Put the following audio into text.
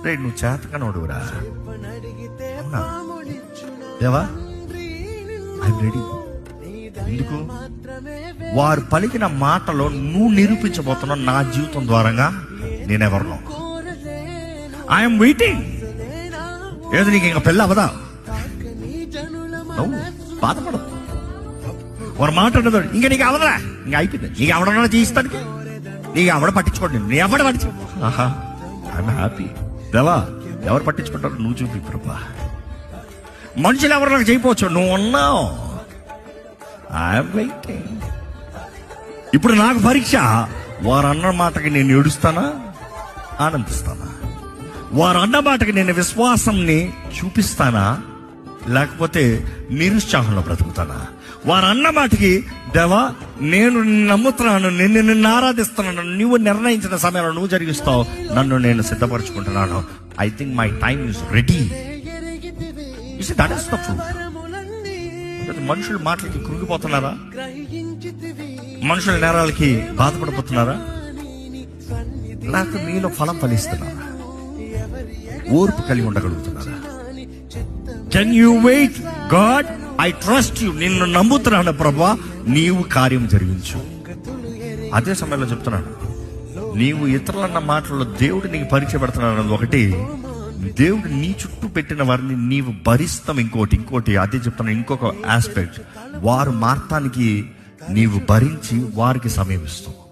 రే నువ్వు చేతకనోడురా, అవునా దేవా ఐఎమ్ రెడీ. ఎందుకు? వారు పలికిన మాటలో నువ్వు నిరూపించబోతున్నావు నా జీవితం ద్వారంగా నేనెవరినో. I'm waiting. ఏదో నీకు ఇంకా పెళ్ళి అవదా? నువ్వు బాధపడదు. వారు మాట్లాడదు ఇంకా నీకు అవదరా, ఇంకా అయిపోయింది. నీకు ఎవడన్నా తీస్తానికి నీకు ఎవడ పట్టించుకోండి, నీ ఎవడ పట్టించు. ఆహా ఐఎమ్ హ్యాపీ. దేవా ఎవరు పట్టించుకుంటారు నువ్వు చూపి ప్రభా. మనుషులు ఎవరు నాకు చేయకపోవచ్చు, నువ్వు ఉన్నావు. I'm waiting. ఇప్పుడు నాకు పరీక్ష, వారు అన్న మాటకి నేను ఏడుస్తానా ఆనందిస్తానా? వారు అన్న మాటకి నేను విశ్వాసంని చూపిస్తానా లేకపోతే నిరుత్సాహంలో బ్రతుకుతానా? వారు అన్న మాటకి దేవా నేను నిన్ను నమ్ముతున్నాను, నిన్ను ఆరాధిస్తున్నాను, నువ్వు నిర్ణయించిన సమయంలో నువ్వు జరిగిస్తావు, నన్ను నేను సిద్ధపరచుకుంటున్నాను. I think my time is ready. That is the truth. మనుషుల మాటలకి కృంగిపోతున్నారా? మనుషుల నేరాలకి బాధపడిపోతున్నారా? లేకపోతే మీలో ఫలం ఫలిస్తున్నారా? ఓర్పు కలిగి ఉండగలుగుతున్నారా? Can you wait? God I trust you, నిన్ను నమ్ముతున్నాను ప్రభా, నీవు కార్యం జరిగించు. అదే సమయంలో చెప్తున్నాను, నీవు ఇతరులన్న మాటల్లో దేవుడు నీకు పరీక్ష పెడుతున్నాడు అన్నది ఒకటి, దేవుడు నీ చుట్టూ పెట్టిన వారిని నీవు భరిస్తాం ఇంకోటి. అదే చెప్తున్నాను. ఇంకొక ఆస్పెక్ట్, వారు మార్తానికి నీవు భరించి వారికి సమయం ఇస్తావు.